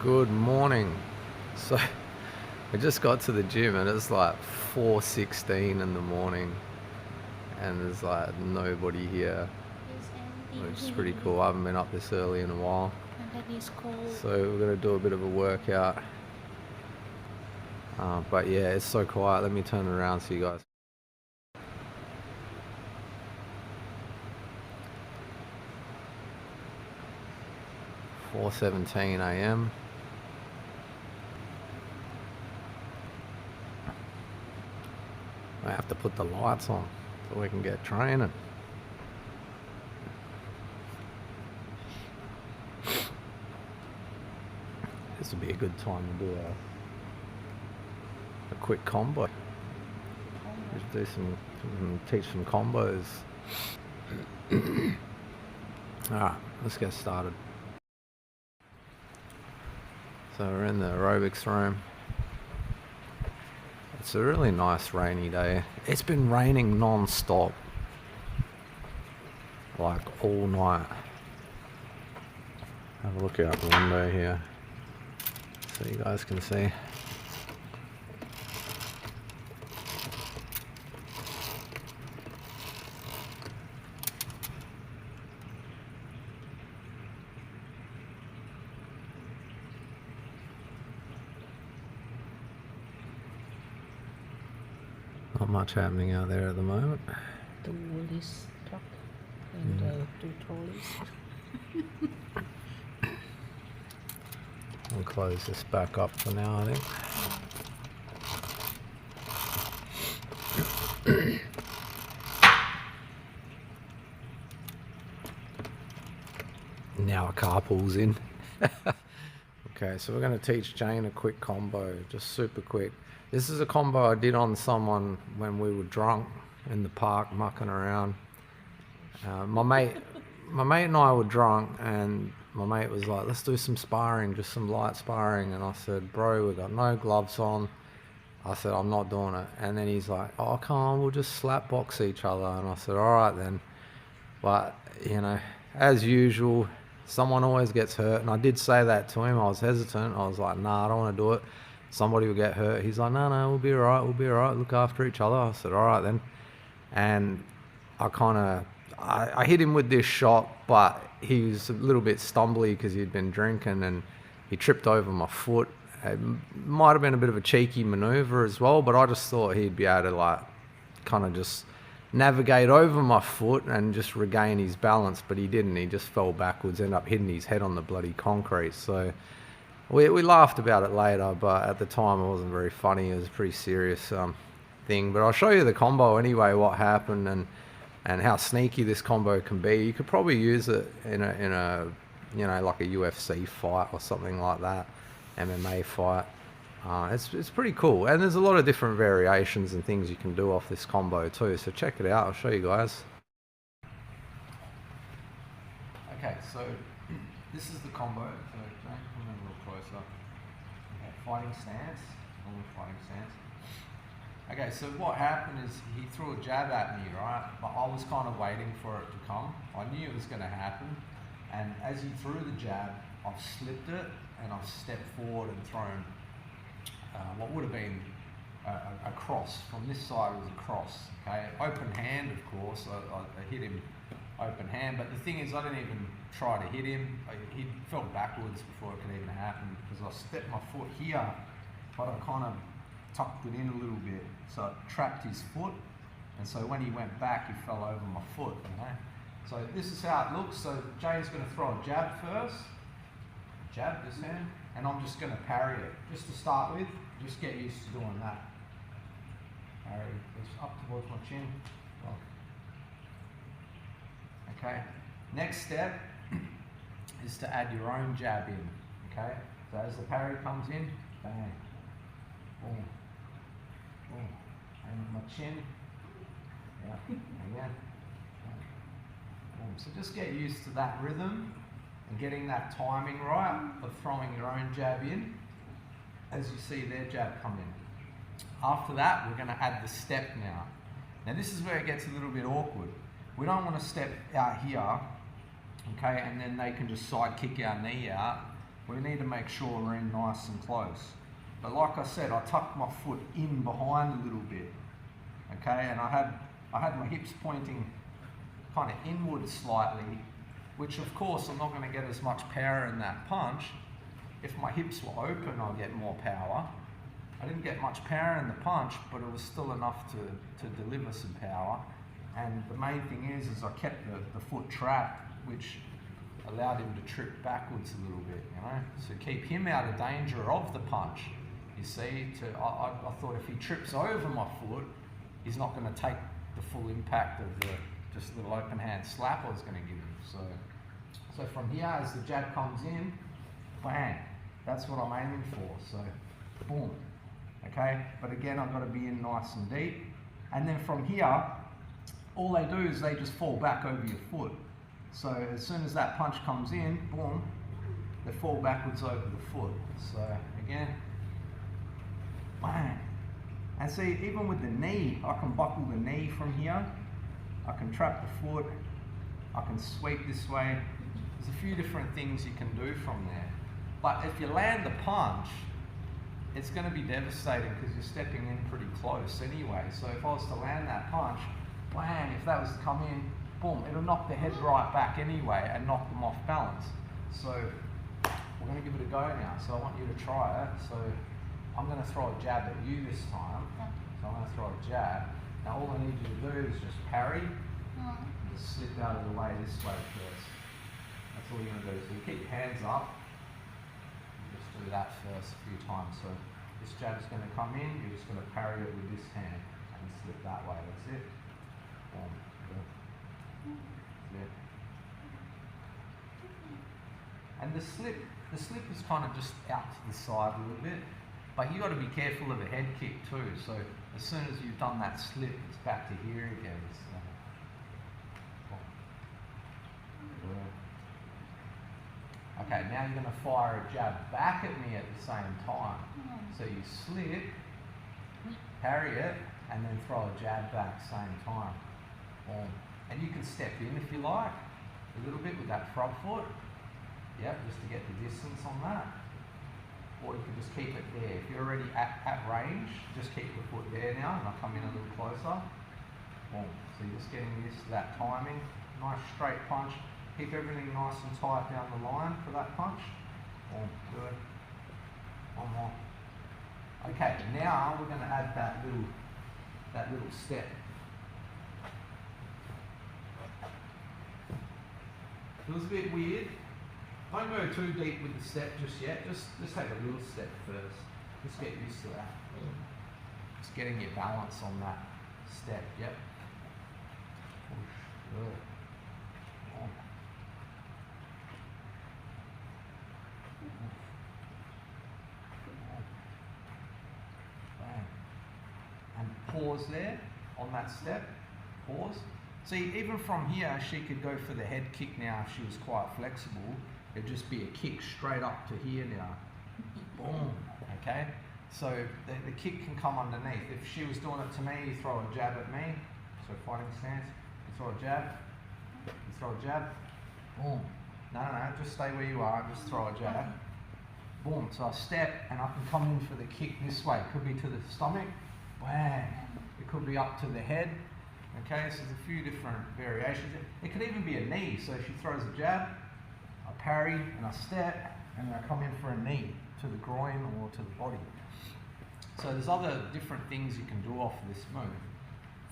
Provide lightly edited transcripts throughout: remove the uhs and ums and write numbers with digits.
Good morning. So I just got to the gym and it's like 4:16 in the morning and there's like nobody here, Is which is pretty empty. cool. I haven't been up this early in a while. And that is cold. So we're gonna do a bit of a workout. But yeah, it's so quiet. Let me turn it around so you guys. 4:17 a.m. I have to put the lights on so we can get training. This would be a good time to do a quick combo. Just do teach some combos. Alright, let's get started. So we're in the aerobics room. It's a really nice rainy day. It's been raining non-stop, like all night. Have a look out the window here so you guys can see. Not much happening out there at the moment. The woolies truck and two trolleys. I'll close this back up for now, I think. Now a car pulls in. Okay, so we're going to teach Jane a quick combo, just super quick. This is a combo I did on someone when we were drunk in the park mucking around. My mate and I were drunk, and my mate was like, "Let's do some sparring, just some light sparring." And I said, "Bro, we got no gloves on." I said, "I'm not doing it." And then he's like, "Oh, come on, we'll just slap box each other." And I said, "All right then." But as usual, someone always gets hurt, and I did say that to him. I was hesitant. I was like, "Nah, I don't want to do it. Somebody will get hurt." He's like, "No, we'll be all right. We'll be all right. Look after each other." I said, "All right then." And I hit him with this shot, but he was a little bit stumbly because he'd been drinking, and he tripped over my foot. It might have been a bit of a cheeky maneuver as well, but I just thought he'd be able to kind of just navigate over my foot and just regain his balance, but he didn't. He just fell backwards, ended up hitting his head on the bloody concrete. So we laughed about it later, but at the time it wasn't very funny. It was a pretty serious thing. But I'll show you the combo anyway, what happened and how sneaky this combo can be. You could probably use it in a like a UFC fight or something like that, MMA fight. It's pretty cool, and there's a lot of different variations and things you can do off this combo too, so check it out. I'll show you guys. Okay, so this is the combo. So Jane, come in a little closer. Okay, fighting stance, normal fighting stance. Okay, so what happened is he threw a jab at me, right? But I was kind of waiting for it to come. I knew it was going to happen, and as he threw the jab, I've slipped it and I've stepped forward and thrown what would have been a cross. From this side was a cross, okay? Open hand, of course. I hit him open hand, but the thing is I didn't even try to hit him. He fell backwards before it could even happen because I stepped my foot here, but I kind of tucked it in a little bit, so it trapped his foot, and so when he went back, he fell over my foot, So this is how it looks. So Jane's going to throw a jab first, jab this hand, and I'm just going to parry it. Just to start with, just get used to doing that. Parry, it's up towards my chin. Okay, next step is to add your own jab in, okay? So as the parry comes in, bang, boom, boom, and my chin, yeah, again, boom. So just get used to that rhythm and getting that timing right of throwing your own jab in as you see their jab come in. After that, we're going to add the step now. Now this is where it gets a little bit awkward. We don't want to step out here, okay, and then they can just side kick our knee out we need to make sure we're in nice and close. But like I said, I tucked my foot in behind a little bit, okay, and I had my hips pointing kind of inward slightly, which of course I'm not going to get as much power in that punch. If my hips were open, I'll get more power. I didn't get much power in the punch, but it was still enough to deliver some power. And the main thing is I kept the foot trapped, which allowed him to trip backwards a little bit, you know, so keep him out of danger of the punch. You see, I thought if he trips over my foot, he's not going to take the full impact of the just little open hand slap I was going to give him. So from here, as the jab comes in, bang, that's what I'm aiming for. So boom, okay. But again, I've got to be in nice and deep. And then from here, all they do is they just fall back over your foot. So as soon as that punch comes in, boom, they fall backwards over the foot. So again, bang. And see, even with the knee, I can buckle the knee from here. I can trap the foot. I can sweep this way. There's a few different things you can do from there. But if you land the punch, it's going to be devastating because you're stepping in pretty close anyway. So if I was to land that punch, bang, if that was to come in, boom, it'll knock the head right back anyway and knock them off balance. So we're going to give it a go now. So I want you to try it. So I'm going to throw a jab at you this time. So I'm going to throw a jab. Now all I need you to do is just parry and just slip out of the way this way first. That's all you're going to do. So you keep your hands up. Just do that first a few times. So this jab is going to come in. You're just going to parry it with this hand and slip that way. That's it. Boom. Good. And the slip is kind of just out to the side a little bit. But you got to be careful of a head kick too. So as soon as you've done that slip, it's back to here again. So. Okay, now you're going to fire a jab back at me at the same time. So you slip, parry it, and then throw a jab back same time. And you can step in if you like, a little bit with that front foot. Yep, just to get the distance on that. Or you can just keep it there. If you're already at range, just keep the foot there now, and I'll come in a little closer. Boom. So you're just getting used to that timing. Nice straight punch. Keep everything nice and tight down the line for that punch. Boom. Good. One more. Okay, now we're going to add that little step. Feels a bit weird. Don't go too deep with the step just yet. Just take a little step first. Just get used to that. Just getting your balance on that step. Yep. Push. Good. On. Bang. And pause there on that step. Pause. See, even from here, she could go for the head kick now if she was quite flexible. It'd just be a kick straight up to here now. Boom. Okay? So the kick can come underneath. If she was doing it to me, you throw a jab at me. So fighting stance. You throw a jab. You throw a jab. Boom. No, just stay where you are. Just throw a jab. Boom. So I step and I can come in for the kick this way. It could be to the stomach. Bang. It could be up to the head. Okay, so there's a few different variations. It could even be a knee. So if she throws a jab, I parry and I step and I come in for a knee to the groin or to the body. So there's other different things you can do off of this move.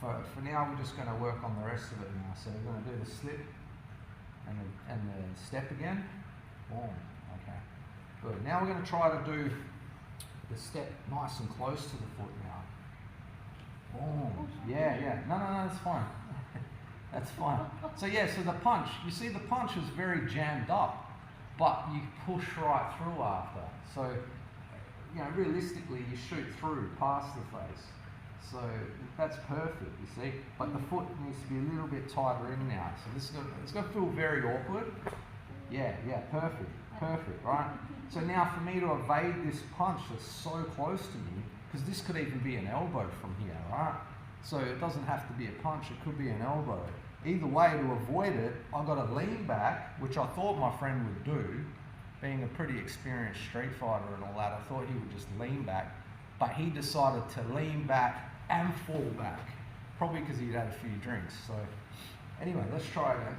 For now, we're just going to work on the rest of it now. So we're going to do the slip and the step again. Boom. Okay. Good. Now we're going to try to do the step nice and close to the foot now. Boom. Yeah. No, that's fine. That's fine. So so the punch, you see the punch is very jammed up, but you push right through after. So, realistically, you shoot through past the face. So that's perfect, you see. But the foot needs to be a little bit tighter in now. So it's going to feel very awkward. Yeah, perfect, right? So now for me to evade this punch that's so close to me, because this could even be an elbow from here, right? So it doesn't have to be a punch, it could be an elbow. Either way, to avoid it, I've got to lean back, which I thought my friend would do, being a pretty experienced street fighter and all that, I thought he would just lean back, but he decided to lean back and fall back, probably because he'd had a few drinks. So anyway, let's try again.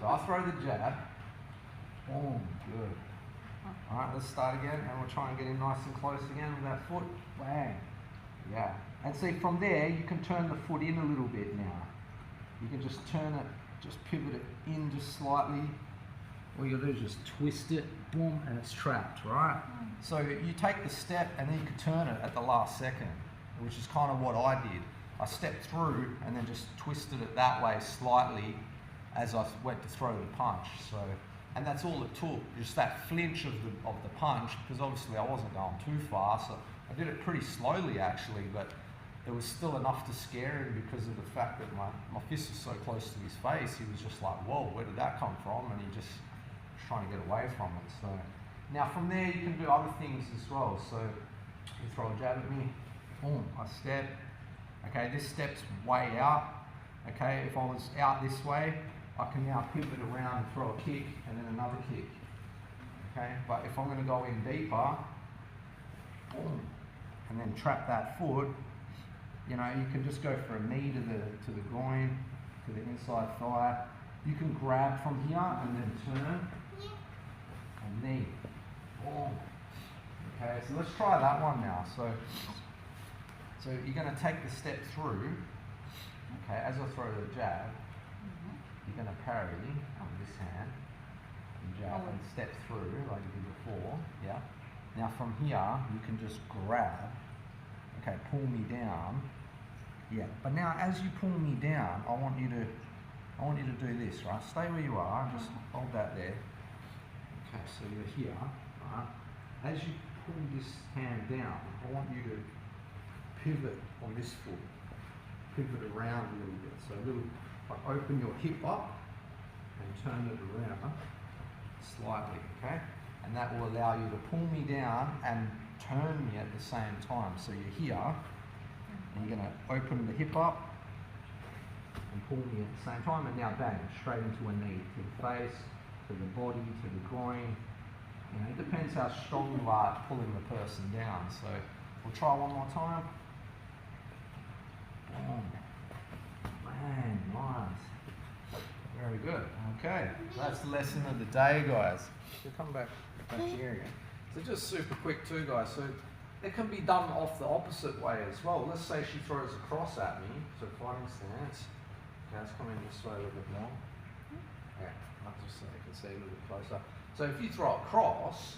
So I throw the jab. Boom, good. All right, let's start again, and we'll try and get him nice and close again with that foot. Bang. Yeah. And see, from there, you can turn the foot in a little bit now. You can just turn it, just pivot it in just slightly. All you do is just twist it, boom, and it's trapped, right? So you take the step and then you can turn it at the last second, which is kind of what I did. I stepped through and then just twisted it that way slightly as I went to throw the punch. So, and that's all it took, just that flinch of the punch, because obviously I wasn't going too far, so I did it pretty slowly actually, but there was still enough to scare him because of the fact that my fist was so close to his face. He was just like, whoa, where did that come from? And he just was trying to get away from it. So now from there you can do other things as well. So you throw a jab at me, boom, I step. Okay, this step's way out. Okay, if I was out this way, I can now pivot around and throw a kick and then another kick. Okay, but if I'm going to go in deeper, boom, and then trap that foot, you know, you can just go for a knee to the groin, to the inside thigh. You can grab from here and then turn and knee. Boom. Okay, so let's try that one now. So you're going to take the step through. Okay, as I throw the jab, you're going to parry on this hand and jab and step through like you did before. Yeah. Now from here, you can just grab. Okay, pull me down. Yeah, but now as you pull me down, I want you to do this, right? Stay where you are, just hold that there. Okay, so you're here, right? As you pull this hand down, I want you to pivot on this foot, pivot around a little bit. So like open your hip up and turn it around slightly, okay? And that will allow you to pull me down and turn me at the same time. So you're here, and you're going to open the hip up and pull me at the same time, and now bang, straight into a knee, to the face, to the body, to the groin. You know, it depends how strong you are at pulling the person down. So we'll try one more time. Boom. Bang, nice. Very good. Okay, so that's the lesson of the day, guys. So come back here again. So just super quick too, guys. So it can be done off the opposite way as well. Let's say she throws a cross at me, so fighting stance. Okay, let's come in this way a little bit more. Yeah, I'll just so you can see a little bit closer. So if you throw a cross,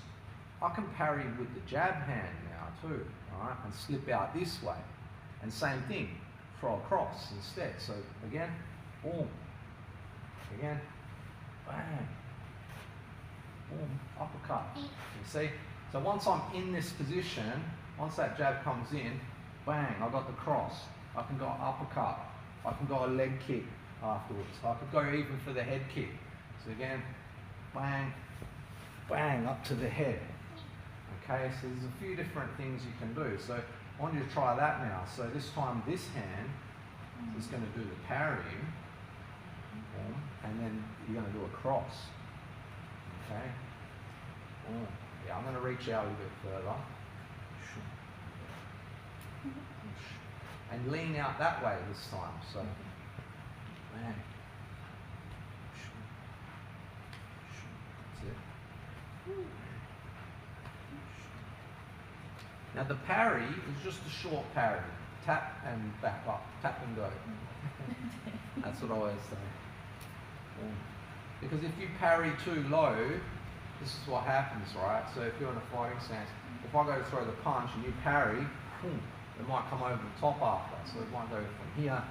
I can parry with the jab hand now too, alright, and slip out this way. And same thing, throw a cross instead. So again, boom, again, bang, boom, uppercut. You see? So once I'm in this position, once that jab comes in, bang, I got the cross. I can go uppercut. I can go a leg kick afterwards. I could go even for the head kick. So again, bang, bang, up to the head. Okay, so there's a few different things you can do. So I want you to try that now. So this time this hand is going to do the parrying, and then you're going to do a cross. Okay. Yeah, I'm going to reach out a little bit further. And lean out that way this time. So, bang. That's it. Now the parry is just a short parry. Tap and back up. Tap and go. That's what I always say. Because if you parry too low, this is what happens, right? So if you're in a fighting stance, if I go to throw the punch and you parry, boom, it might come over the top after. So it might go from here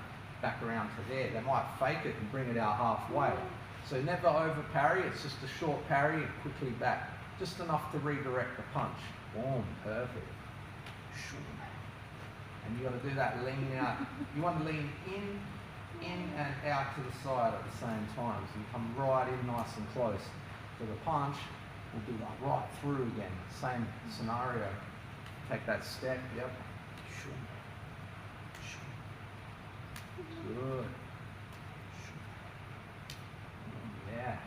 back around to there. They might fake it and bring it out halfway. So never over parry, it's just a short parry and quickly back. Just enough to redirect the punch. Boom, perfect. And you got to do that lean out. You want to lean in and out to the side at the same time. So you come right in nice and close. So the punch will be like right through again. Same scenario. Take that step, yep. Good. Yeah.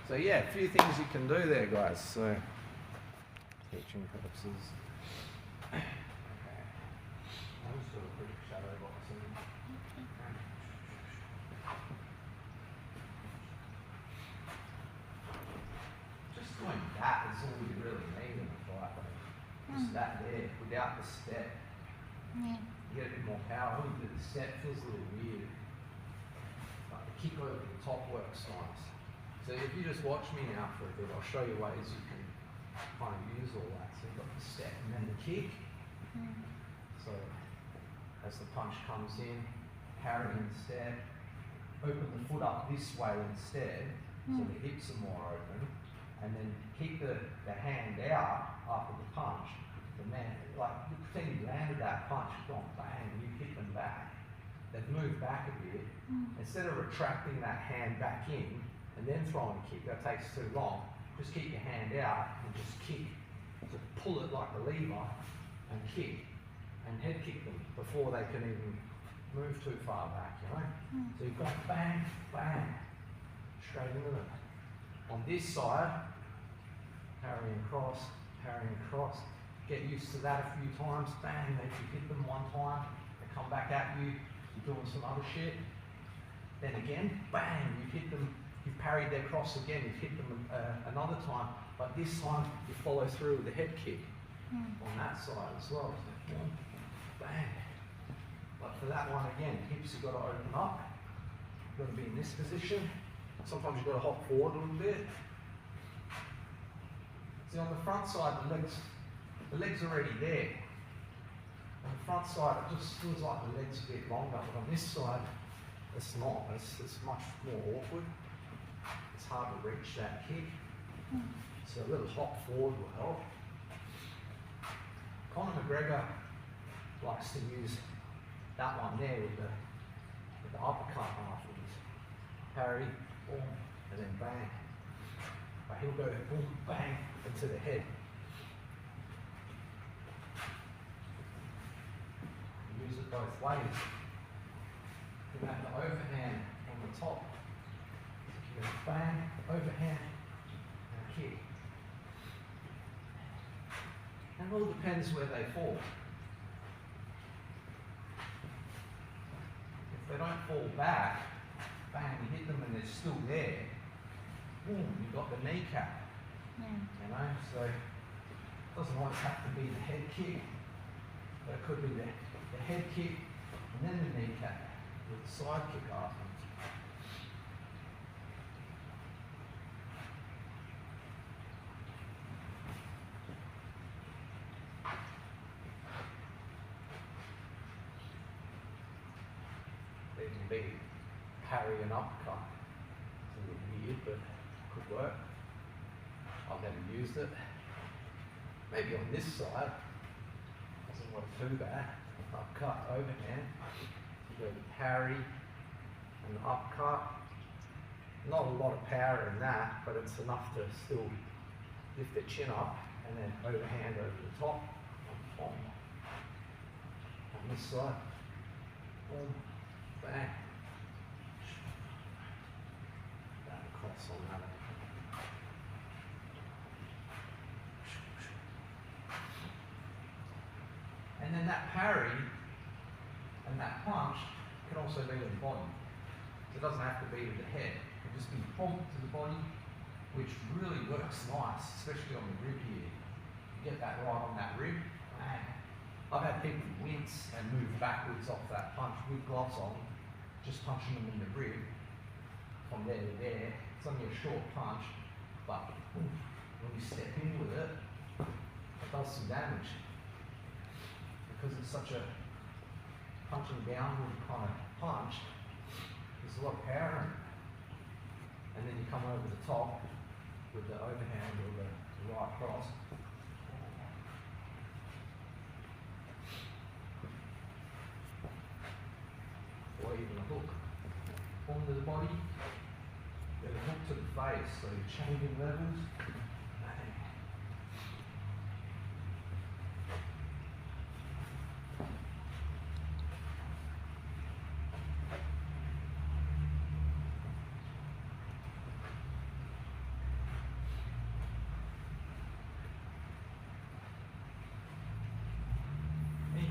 So yeah, a few things you can do there, guys. So teaching purposes. Okay. I'll just do a quick shadow boxing. Just doing that is all you really need in a fight. Just that there, without the step. Yeah. You get a bit more power. When you do the step, it feels a little weird. But the kick over the top works nice. So if you just watch me now for a bit, I'll show you ways you can kind of use all that. So you've got the step and then the kick. So as the punch comes in, parry instead, open the foot up this way instead, so the hips are more open, and then keep the hand out after the punch. The man, like, pretend you landed that punch, you've gone bang, you hit them back. They've moved back a bit. Instead of retracting that hand back in and then throwing a kick, that takes too long. Just keep your hand out and just kick. So pull it like a lever and kick. And head kick them before they can even move too far back, you know? So you've got bang, bang, straight into them. On this side, parrying cross, get used to that a few times, bang, if you hit them one time, they come back at you, you're doing some other shit. Then again, bang, you've hit them, you've parried their cross again, you've hit them another time, but this time you follow through with the head kick on that side as well. So, bang. But for that one again, hips you've got to open up. You've got to be in this position. Sometimes you've got to hop forward a little bit. See, on the front side, the legs are already there. On the front side, it just feels like the legs a bit longer, but on this side, it's not. It's much more awkward. It's hard to reach that kick. So a little hop forward will help. Conor McGregor likes to use that one there with the uppercut afterwards. Parry, boom, and then bang. But he'll go boom, bang, into the head. Use it both ways. You have the overhand on the top. You go bang, overhand, and kick. And it all depends where they fall. If they don't fall back, bang, you hit them and they're still there, boom, you've got the kneecap. You know, so it doesn't always have to be the head kick, but it could be the head kick and then the kneecap with the side kick afterwards. They can be parry and uppercut. It's a little weird, but it could work. I've never used it. Maybe on this side, doesn't work too bad. Uppercut, overhand. You go to parry and uppercut. Not a lot of power in that, but it's enough to still lift the chin up and then overhand over the top. On this side. Boom. Bang. That across on that. And then that parry and that punch can also be to the body. So it doesn't have to be to the head. It can just be boom to the body, which really works nice, especially on the rib here. You get that right on that rib, bang. I've had people wince and move backwards off that punch with gloves on, just punching them in the rib from there to there. It's only a short punch, but when you step in with it, it does some damage. Because it's such a punching downward kind of punch, there's a lot of power in it. And then you come over the top with the overhand or the right cross. Or even a hook onto the body, then a hook to the face, so you're changing levels.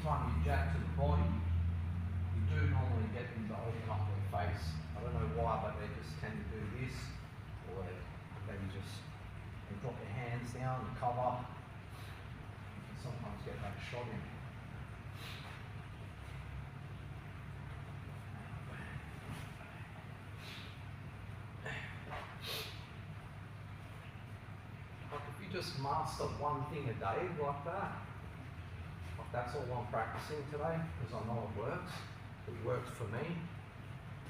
time you jab to the body, you do normally get them to open up their face. I don't know why, but they just tend to do this, or they just drop their hands down and cover. You can sometimes get that shot in. Like if you just master one thing a day like that, like that's all I'm practicing today, because I know it works. It worked for me.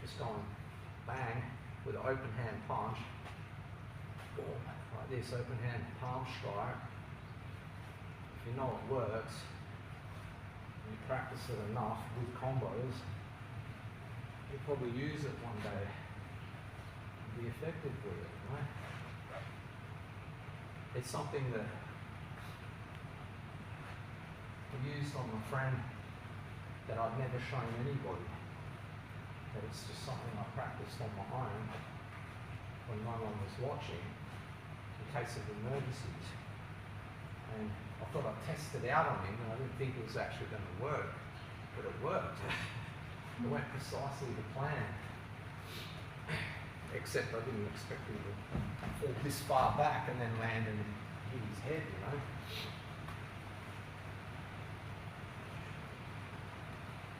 Just going bang with an open hand punch, boom, like this, open hand palm strike. If you know it works, and you practice it enough with combos, you'll probably use it one day and be effective with it, right? It's something that I used on my friend that I'd never shown anybody. That it's just something I practiced on my own when no one was watching in case of emergencies. And I thought I'd test it out on him, and I didn't think it was actually going to work, but it worked. It went precisely to plan. Except I didn't expect him to fall this far back and then land and hit his head, you know.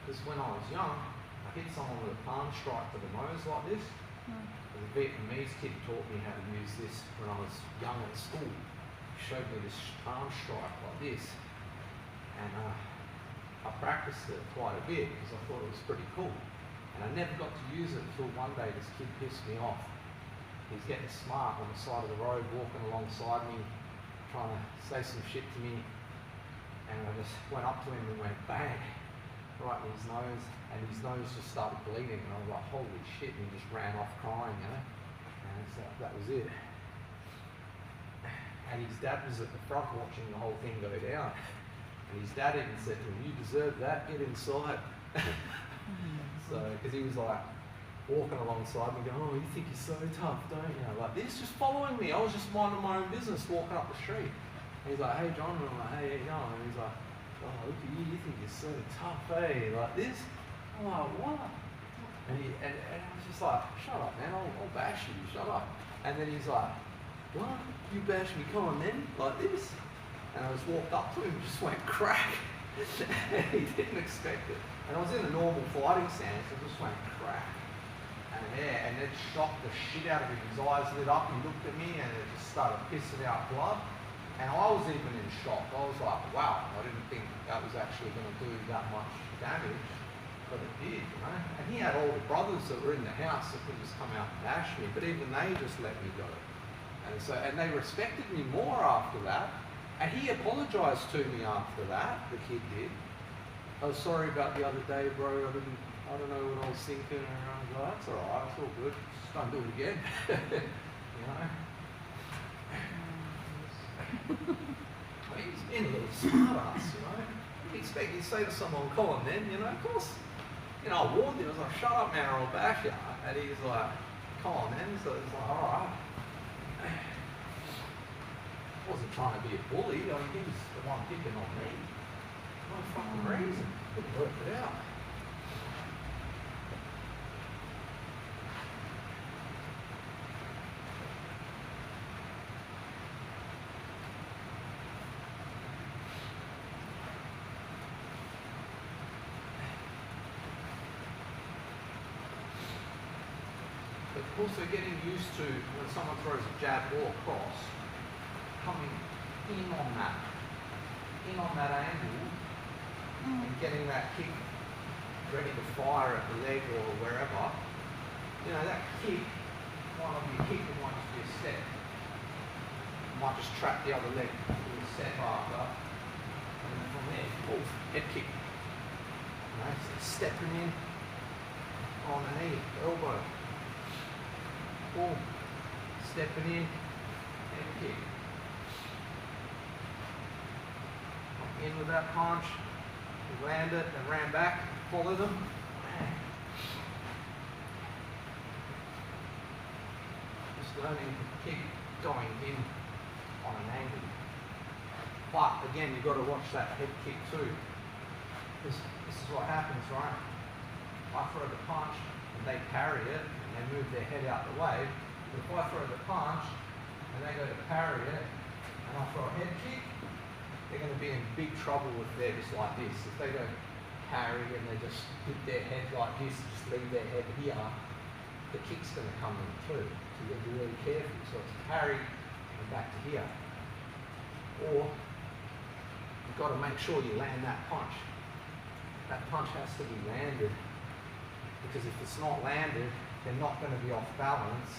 Because when I was young, I hit someone with a palm strike to the nose like this. The Vietnamese kid taught me how to use this when I was young at school. He showed me this palm strike like this. And I practiced it quite a bit because I thought it was pretty cool. And I never got to use it until one day this kid pissed me off. He's getting smart on the side of the road, walking alongside me, trying to say some shit to me. And I just went up to him and went bang, right in his nose. And his nose just started bleeding. And I was like, holy shit. And he just ran off crying, you know. And so that was it. And his dad was at the front watching the whole thing go down. And his dad even said to him, you deserve that, get inside. So, because he was like walking alongside me going, oh, you think you're so tough, don't you? Like this, just following me. I was just minding my own business, walking up the street. And he's like, hey, John. And I'm like, hey, how you going? And he's like, oh, look at you, you think you're so tough, eh? Like this. I'm like, what? And I was just like, shut up, man, I'll bash you, shut up. And then he's like, what? You bash me, come on then, like this. And I just walked up to him and just went crack. He didn't expect it. And I was in a normal fighting stance, I just went crack. And it shocked the shit out of him. His eyes lit up, he looked at me and it just started pissing out blood. And I was even in shock. I was like, wow, I didn't think that was actually going to do that much damage. But it did, you know. And he had older brothers that were in the house that could just come out and bash me, but even they just let me go. And they respected me more after that. And he apologized to me after that, the kid did. I was sorry about the other day, bro. I don't know what I was thinking. And I was like, that's all right, it's all good. Just don't do it again. You know. Well, he's been a little smart ass, you know. You'd expect you to say to someone, come on then, you know, of course. You know, I warned him, I was like, shut up man, or I'll bash you. And he's like, come on then. So it's like, all right. I wasn't trying to be a bully, I mean, he was the one picking on me. No fucking reason. Couldn't work it out. But also getting used to when someone throws a jab or a cross, coming in on that angle and getting that kick ready to fire at the leg or wherever. You know, that kick might not be a kick, it might just be a step. You might just trap the other leg to a step after. And then from there, oh, head kick. You know, so stepping in on the knee, elbow. Boom. Stepping in, head kick. In with that punch, we land it and ran back, follow them. Just learning to keep going in on an angle. But again, you've got to watch that head kick too. This is what happens, right? I throw the punch and they parry it and they move their head out the way. But if I throw the punch and they go to parry it and I throw a head kick, they're going to be in big trouble if they're just like this. If they go parry and they just dip their head like this, just leave their head here, the kick's going to come in too. So you've got to be really careful. So it's parry and back to here. Or you've got to make sure you land that punch. That punch has to be landed, because if it's not landed, they're not going to be off balance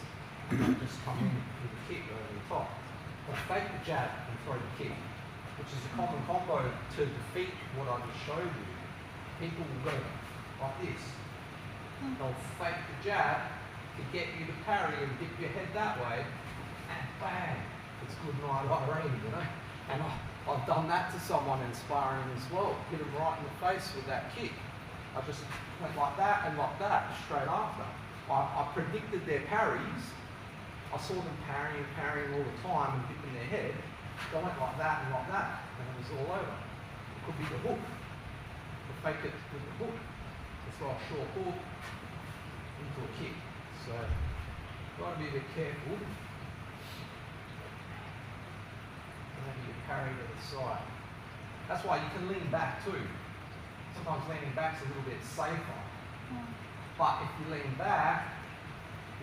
and they'll just come in with a kick over the top. But fake the jab and throw the kick, which is a common combo to defeat what I just showed you. People will go like this. They'll fake the jab to get you to parry and dip your head that way, and bang, it's good night Irene, you know. And I've done that to someone in sparring as well. Hit them right in the face with that kick. I just went like that and like that straight after. I predicted their parries. I saw them parrying all the time and dipping their head. They went like that, and it was all over. It could be the hook. To fake it with the hook. To throw a short hook into a kick. So, got to be a bit careful. Maybe you parry to the side. That's why you can lean back too. Sometimes leaning back's a little bit safer. But if you lean back,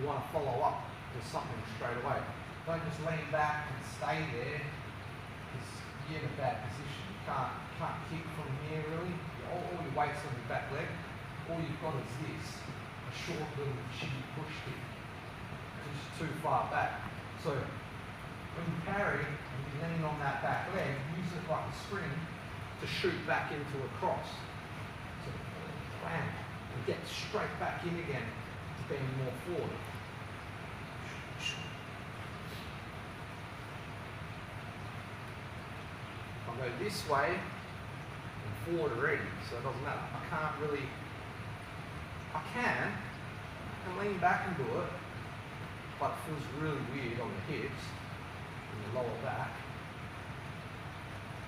you want to follow up with something straight away. Don't just lean back and stay there, because you're in a bad position. You can't kick from here really. All your weight's on your back leg. All you've got is this, a short little shitty push kick. Just too far back. So when you parry and you lean on that back leg, use it like a spring to shoot back into a cross. So bang, and get straight back in again to being more forward. I'll go this way and forward already, so it doesn't matter. I can lean back and do it, but it feels really weird on the hips and the lower back.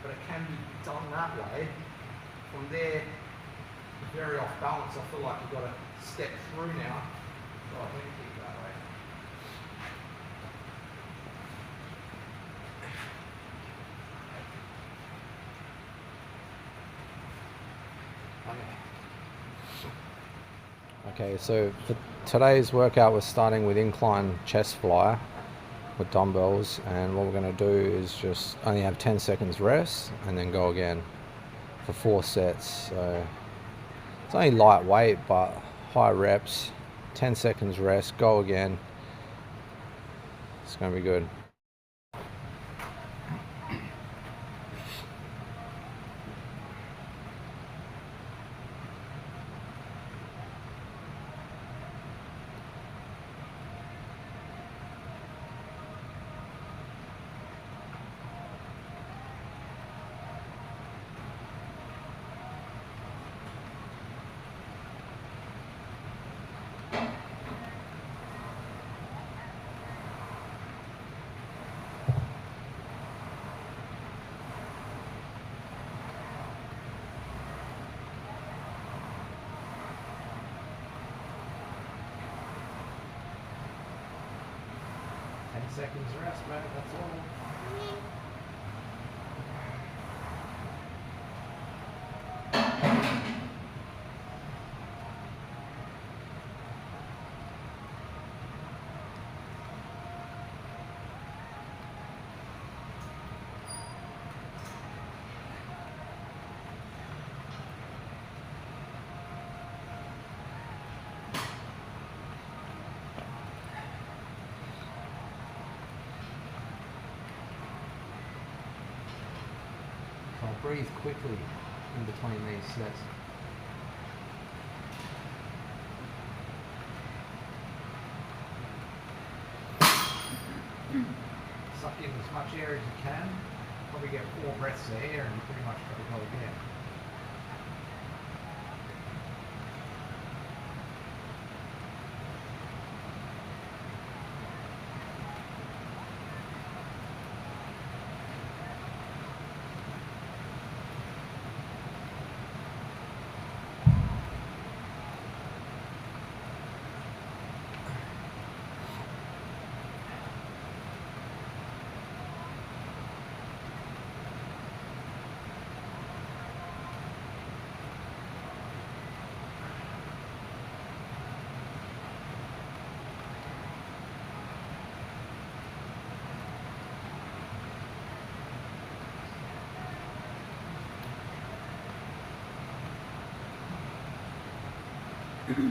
But it can be done that way. From there, you're very off balance. I feel like you've got to step through now. Oh, let me keep that way. Okay, so for today's workout we're starting with incline chest fly with dumbbells, and what we're going to do is just only have 10 seconds rest and then go again for 4 sets. So it's only lightweight but high reps, 10 seconds rest, go again. It's going to be good. Seconds rest, mate, that's all. I'll breathe quickly in between these sets. Suck in as much air as you can. Probably get 4 breaths of air and you pretty much got to go again. This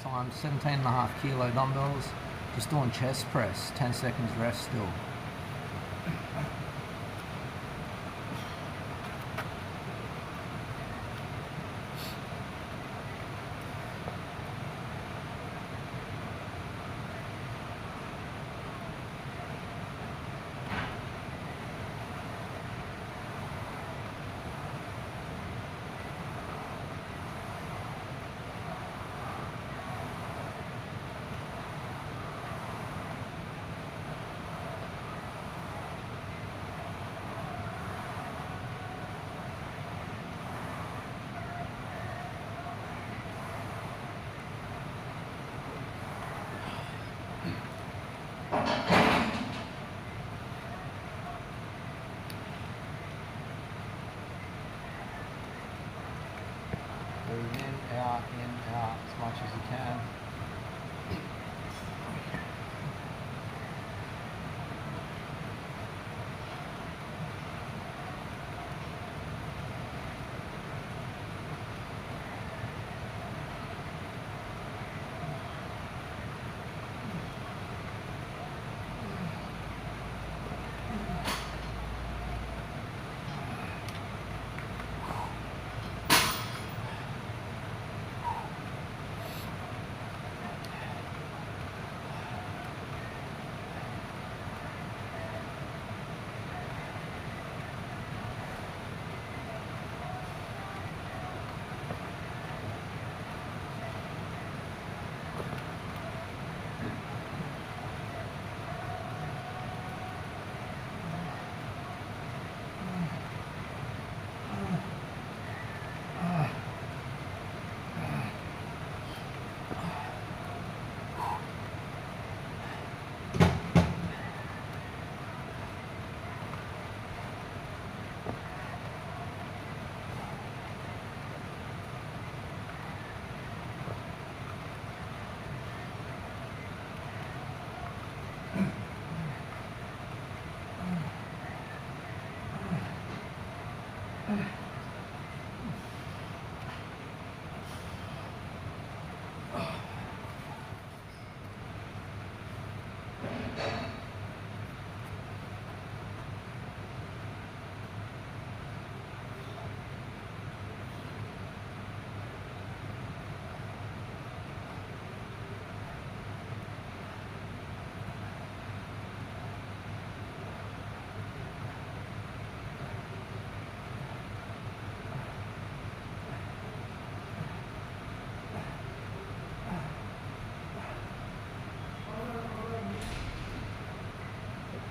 time 17.5 kilo dumbbells, just doing chest press, 10 seconds rest still. Breathe in, out, as much as you can.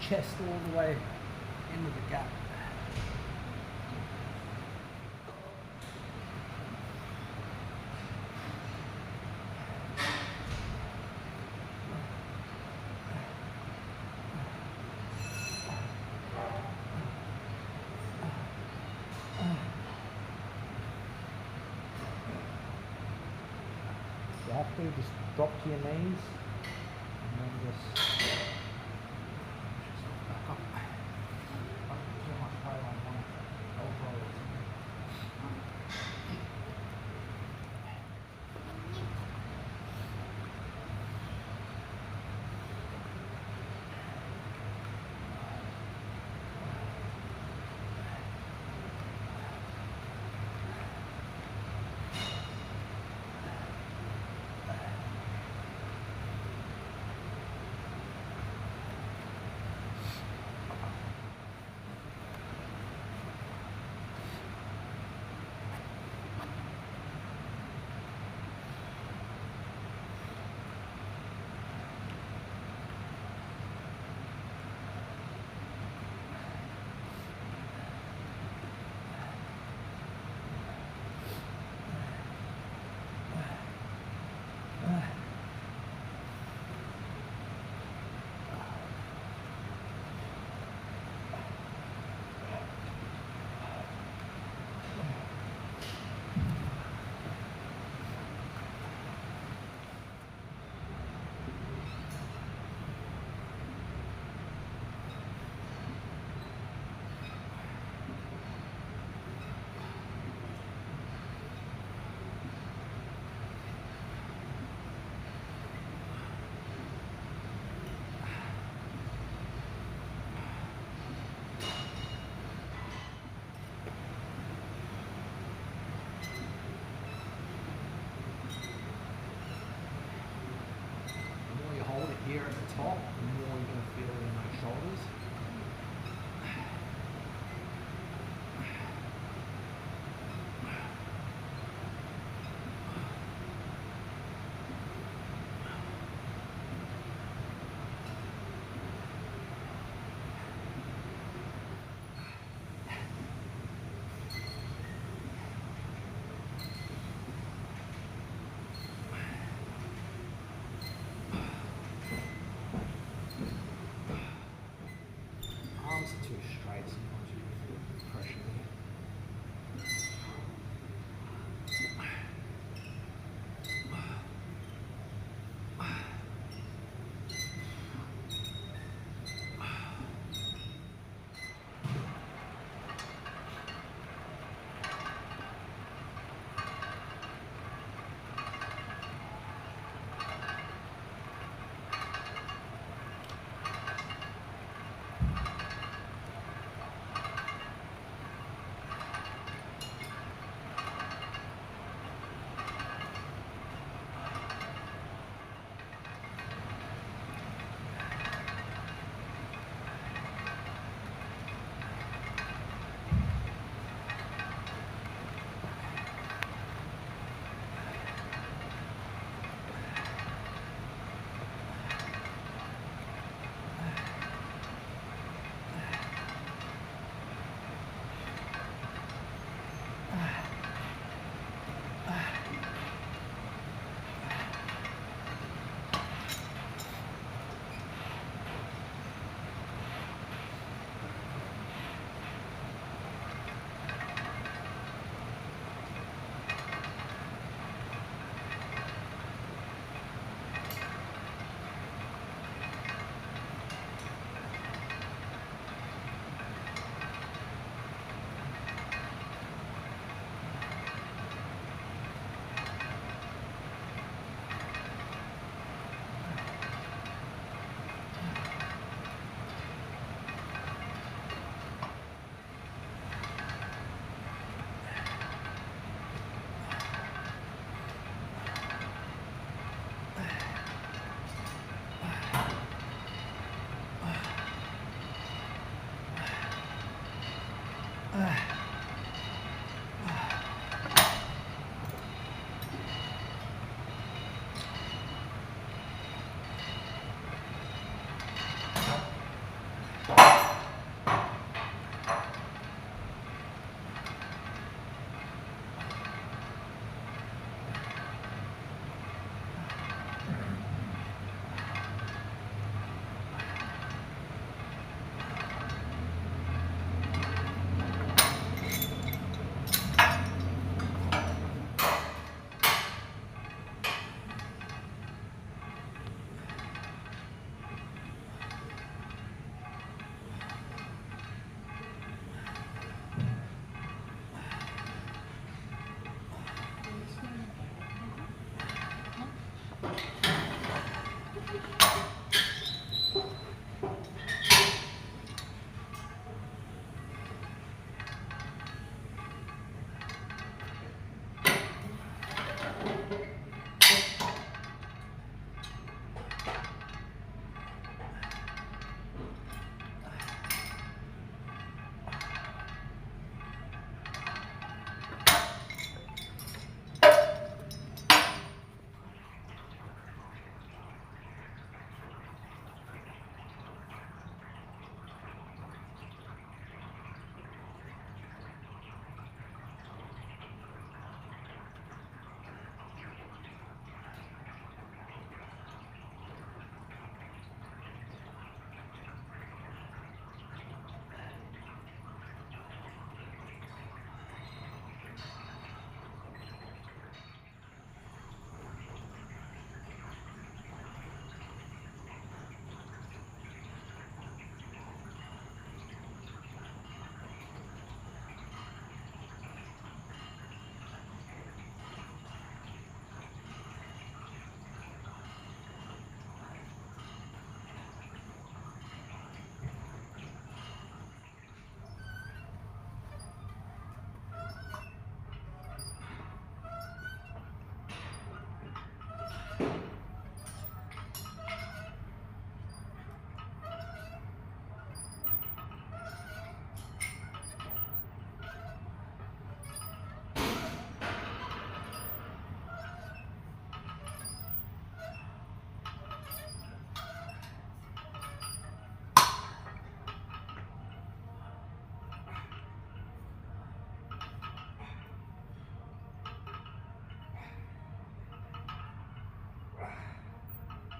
Chest all the way into the gap. You have to just drop to your knees and then just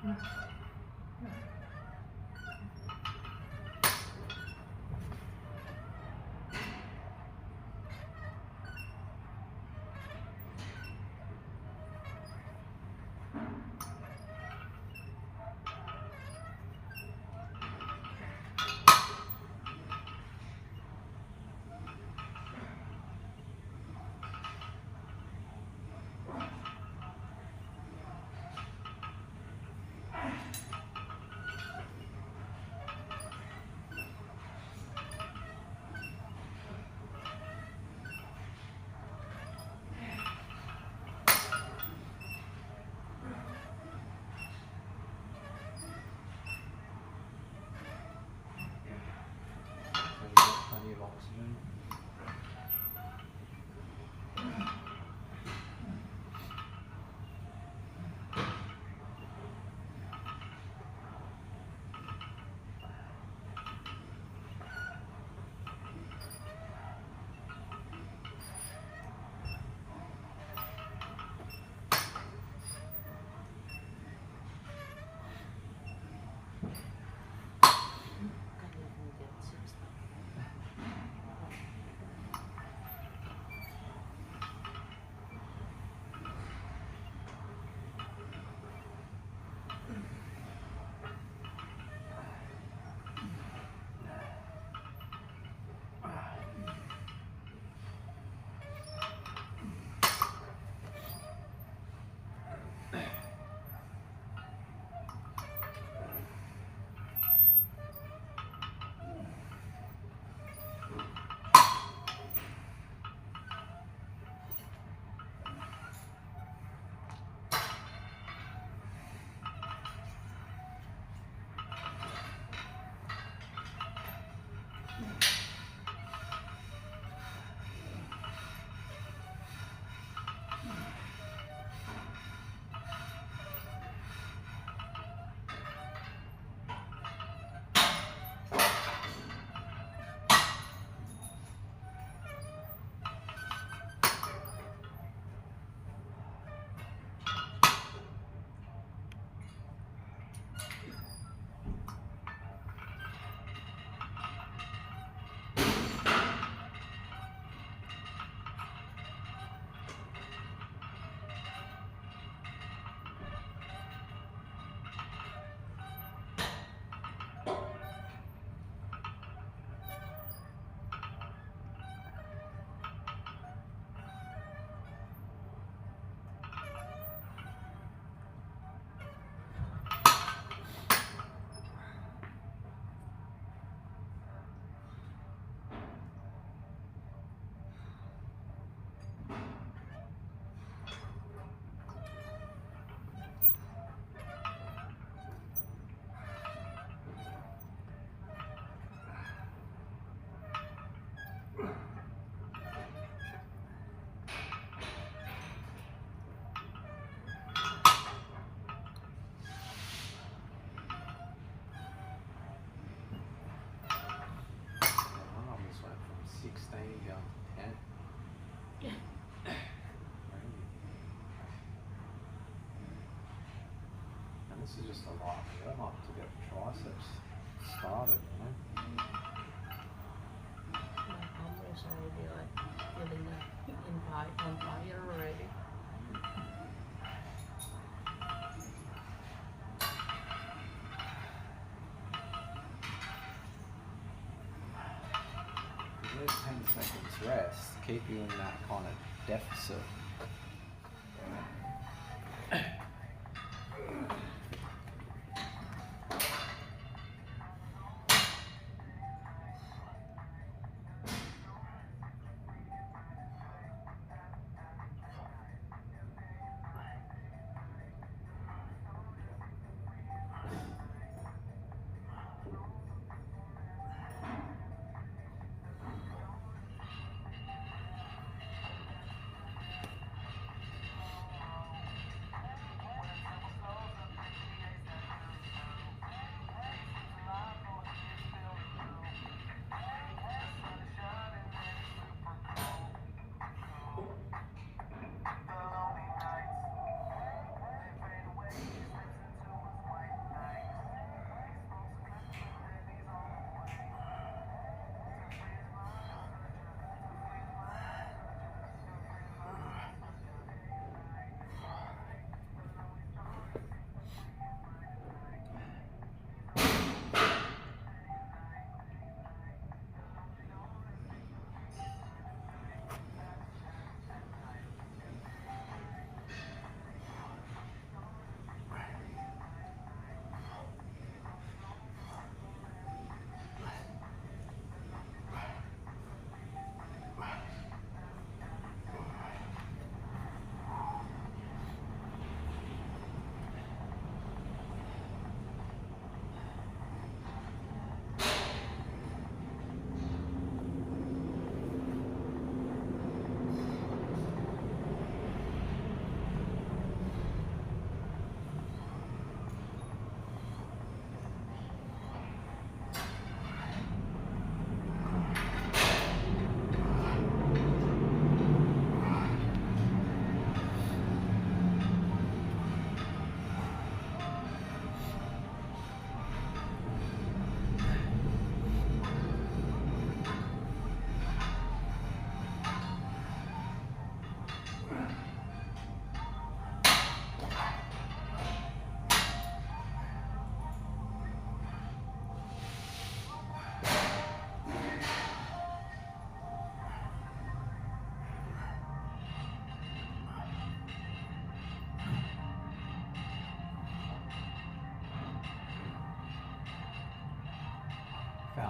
Plenty of oxygen. Can't even get 60. This is just a lot of warm up to get the triceps started, you know? My arm is already like feeling on fire already. Give it 10 seconds rest, keep you in that kind of deficit.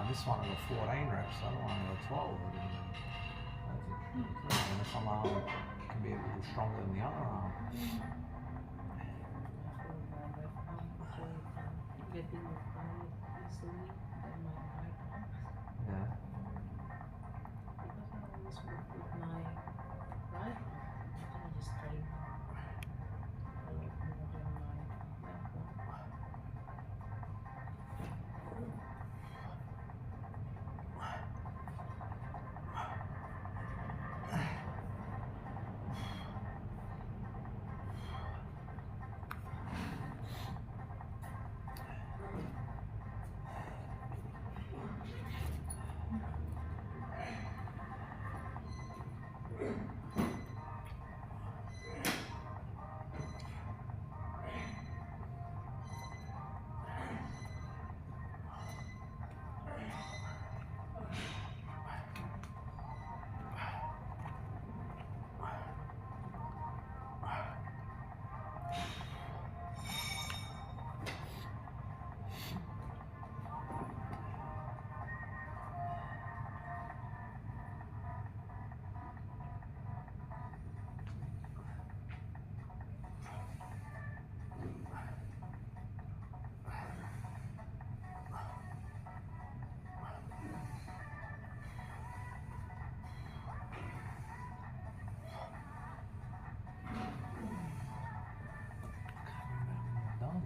this one I got 14 reps, the other one I got 12. That's incredible. And some arm can be a little stronger than the other arm. Getting tired easily than my right arm. Yeah. Because I always work with my right arm. I just train a lot more than my left one. Done.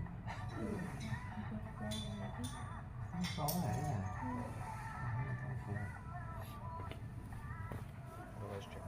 That's all right, yeah. Otherwise, check.